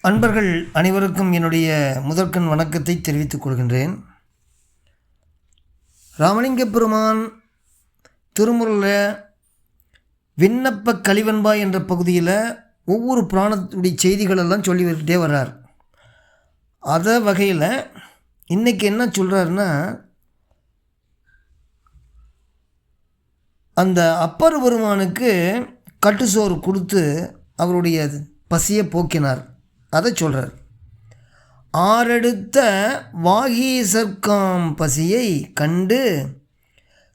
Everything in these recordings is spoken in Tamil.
அன்பர்கள் அனைவருக்கும் என்னுடைய முதற்கண் வணக்கத்தை தெரிவித்துக் கொள்கின்றேன். ராமலிங்க பெருமான் திருமுறையில் விண்ணப்ப கலிவெண்பா என்ற பகுதியில் ஒவ்வொரு புராணத்துடைய செய்திகளெல்லாம் சொல்லிக்கிட்டே வர்றார். அதை வகையில் இன்றைக்கி என்ன சொல்கிறாருன்னா, அந்த அப்பர் பெருமானுக்கு கட்டுசோறு கொடுத்து அவருடைய பசியை போக்கினார். அதை சொல்கிறார். ஆறெடுத்த வாகீசர்க்காம் பசியை கண்டு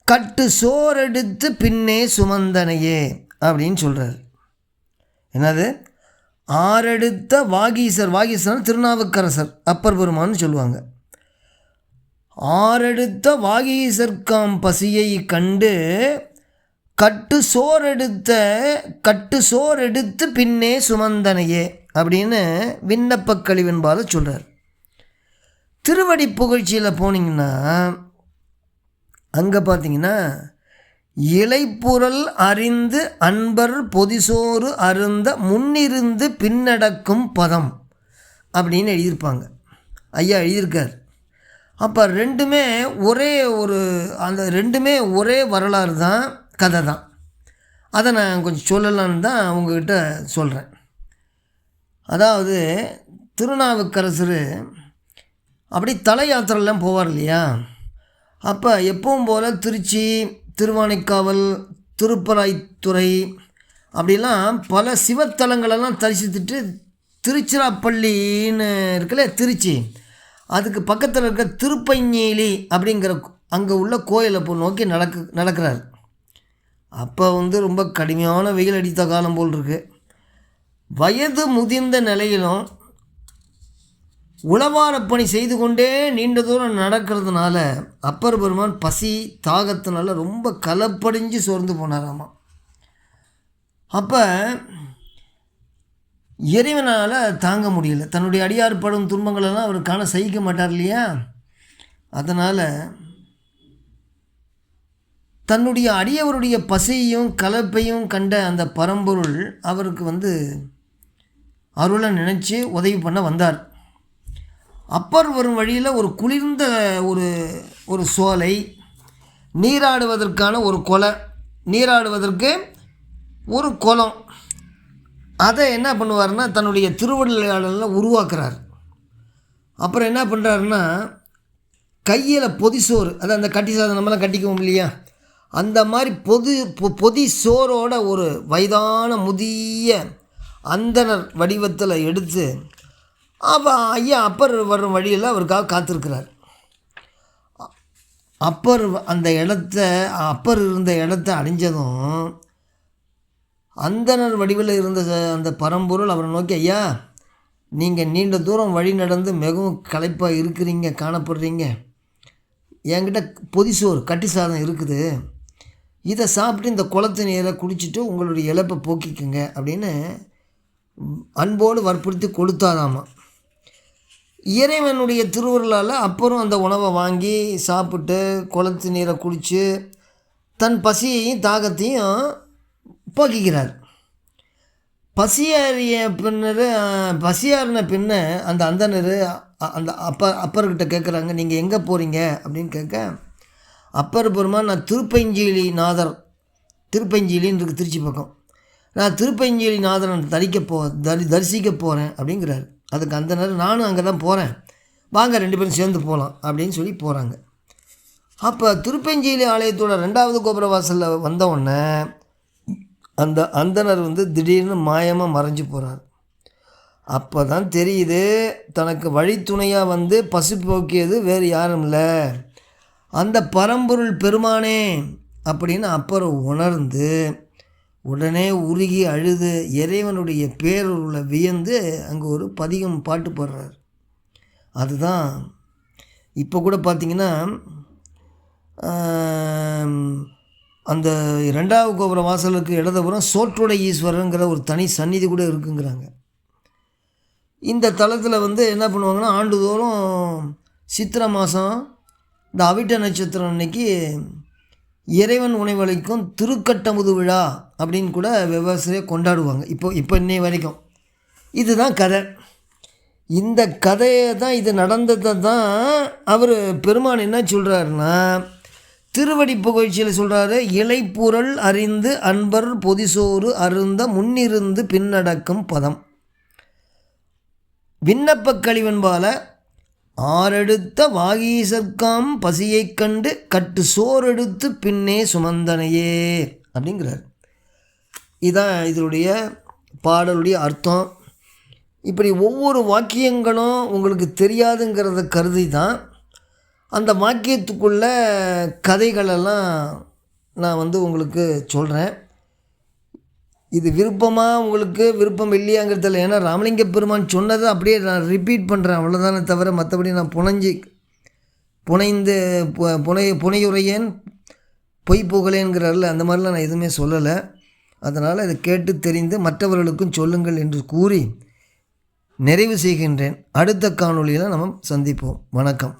கட்டு சோறெடுத்து பின்னே சுமந்தனையே அப்படின்னு சொல்கிறார். என்னது? ஆறெடுத்த வாகீசர் திருநாவுக்கரசர் அப்பர் பெருமான்னு சொல்லுவாங்க. ஆறெடுத்த வாகீசர்க்காம் பசியை கண்டு கட்டு சோறெடுத்து பின்னே சுமந்தனையே அப்படின்னு விண்ணப்ப கலிவெண்பால சொல்கிறார். திருவடி புகழ்ச்சியில் போனீங்கன்னா அங்கே பார்த்தீங்கன்னா, இலைப்புறல் அறிந்து அன்பர் பொதிசோறு அருந்த முன்னிருந்து பின்னடக்கும் பதம் அப்படின்னு எழுதியிருப்பாங்க. ஐயா எழுதியிருக்கார். அப்போ ரெண்டுமே ஒரே வரலாறு தான், கதை தான். அதை நான் கொஞ்சம் சொல்லலான்னு தான் அவங்கக்கிட்ட சொல்கிறேன். அதாவது திருநாவுக்கரசர் அப்படி தல யாத்திரைலாம் போவார் இல்லையா? அப்போ எப்பவும் போல் திருச்சி, திருவானைக்காவல், திருப்பராய்த்துறை அப்படிலாம் பல சிவத்தலங்களெல்லாம் தரிசித்துட்டு திருச்சிராப்பள்ளின்னு இருக்குல்ல திருச்சி, அதுக்கு பக்கத்தில் இருக்க திருப்பஞ்சேலி அப்படிங்கிற அங்கே உள்ள கோயிலை நோக்கி நடக்கிறார். அப்போ ரொம்ப கடுமையான வெயில் அடித்த காலம் போல் இருக்குது. வயது முதிர்ந்த நிலையிலும் உளவாரப்பணி செய்து கொண்டே நீண்ட தூரம் நடக்கிறதுனால அப்பர் பெருமான் பசி தாகத்தினால ரொம்ப கலப்படிஞ்சு சோர்ந்து போனாராமா. அப்போ இறைவனால் தாங்க முடியல. தன்னுடைய அடியார் படும் துன்பங்களெல்லாம் அவர் காண சகிக்க மாட்டார் இல்லையா? அதனால் தன்னுடைய அடியவருடைய பசியையும் கலப்பையும் கண்ட அந்த பரம்பொருள் அவருக்கு அருளை நினச்சி உதவி பண்ண வந்தார். அப்பர் வரும் வழியில் ஒரு குளிர்ந்த ஒரு சோலை, நீராடுவதற்கான ஒரு நீராடுவதற்கு ஒரு குளம், அதை என்ன பண்ணுவார்னா தன்னுடைய திருவள்ளுவரில் உருவாக்குறார். அப்புறம் என்ன பண்ணுறாருன்னா, கையில் பொதிசோறு, அதை அந்த கட்டி சாதம் நம்மளாம் கட்டிக்குவோம் இல்லையா, அந்த மாதிரி பொதி சோரோட ஒரு வயதான முதிய அந்தனர் வடிவத்தில் எடுத்து ஐயா அப்பர் வரும் வழியில் அவருக்காக காத்திருக்கிறார். அப்பர் இருந்த இடத்த அடைஞ்சதும் அந்தனர் வடிவில் இருந்த அந்த பரம்பொருள் அவரை நோக்கி, ஐயா நீங்கள் நீண்ட தூரம் வழி நடந்து மிகவும் களைப்பாக இருக்கிறீங்க, காணப்படுறீங்க, என்கிட்ட பொதிசோறு கட்டி சாதம் இருக்குது, இதை சாப்பிட்டு இந்த குளத்து நீரை குடிச்சிட்டு உங்களுடைய இழப்பை போக்கிக்குங்க அப்படின்னு அன்போடு வற்புறுத்தி கொடுத்தாதாமா. இறைவனுடைய திருவருளால் அப்புறம் அந்த உணவை வாங்கி சாப்பிட்டு குளத்து நீரை குடித்து தன் பசியையும் தாகத்தையும் போக்கிக்கிறார். பசியாறின பின்ன அந்த அந்தனர் அந்த அப்பர்கிட்ட கேட்குறாங்க, நீங்கள் எங்கே போகிறீங்க அப்படின்னு கேட்க, அப்பர் பெருமான் நான் திருப்பஞ்சேலின்னு இருக்குது திருச்சி பக்கம், நான் திருப்பஞ்சேலி நாதரன் தரிசிக்க போகிறேன் அப்படிங்கிறார். அதுக்கு அந்தனர், நானும் அங்கே தான் போகிறேன், வாங்க 2 பேரும் சேர்ந்து போகலாம் அப்படின்னு சொல்லி போகிறாங்க. அப்போ திருப்பஞ்சேலி ஆலயத்தோட 2வது கோபுர வாசலில் வந்தவுடனே அந்த அந்தனர் திடீர்னு மாயமாக மறைஞ்சு போகிறார். அப்போ தான் தெரியுது, தனக்கு வழித்துணையாக பசு போக்கியது வேறு யாரும் இல்லை, அந்த பரம்பொருள் பெருமானே அப்படின்னு அப்பர் உணர்ந்து உடனே உருகி அழுது இறைவனுடைய பேரருளை வியந்து அங்கே ஒரு பதிகம் பாட்டு பாடுறார். அதுதான் இப்போ கூட பார்த்திங்கன்னா அந்த 2வது கோபுர வாசலுக்கு இடதுபுறம் சோற்றுடை ஈஸ்வரங்கிற ஒரு தனி சந்நிதி கூட இருக்குங்கிறாங்க. இந்த தலத்தில் என்ன பண்ணுவாங்கன்னா, ஆண்டுதோறும் சித்திரை மாதம் இந்த அவிட்ட நட்சத்திரம் அன்னைக்கு இறைவன் உணவளிக்கும் திருக்கட்டமுது விழா அப்படின்னு கூட விவசாயியை கொண்டாடுவாங்க. இப்போ இன்னை வரைக்கும் இதுதான் கதை. இந்த கதையை தான், இது நடந்ததை தான் அவர் பெருமான் என்ன சொல்கிறாருன்னா திருவடி புகழ்ச்சியில் சொல்கிறாரு, இலைப்புரள் அறிந்து அன்பர் பொதிசோறு அருந்த முன்னிருந்து பின்னடக்கும் பதம். விண்ணப்ப கழிவன்பால ஆறெடுத்த வாகீசர்க்காம் பசியைக் கண்டு கட்டு சோறெடுத்து பின்னே சுமந்தனையே அப்படிங்கிறார். இதுதான் இதனுடைய பாடலுடைய அர்த்தம். இப்படி ஒவ்வொரு வாக்கியங்களும் உங்களுக்கு தெரியாதுங்கிறத கருதி தான் அந்த வாக்கியத்துக்குள்ள கதைகளெல்லாம் நான் உங்களுக்கு சொல்கிறேன். இது விருப்பமாக உங்களுக்கு விருப்பம் இல்லையாங்கிறதில்ல. ஏன்னா ராமலிங்க பெருமான் சொன்னதை அப்படியே நான் ரிப்பீட் பண்ணுறேன், அவ்வளோதானே தவிர மற்றபடி நான் புனையுரையேன் பொய் புகழேங்கிறாரில்ல, அந்த மாதிரிலாம் நான் எதுவுமே சொல்லலை. அதனால் இதை கேட்டு தெரிந்து மற்றவர்களுக்கும் சொல்லுங்கள் என்று கூறி நிறைவு செய்கின்றேன். அடுத்த காணொளியில் நம்ம சந்திப்போம். வணக்கம்.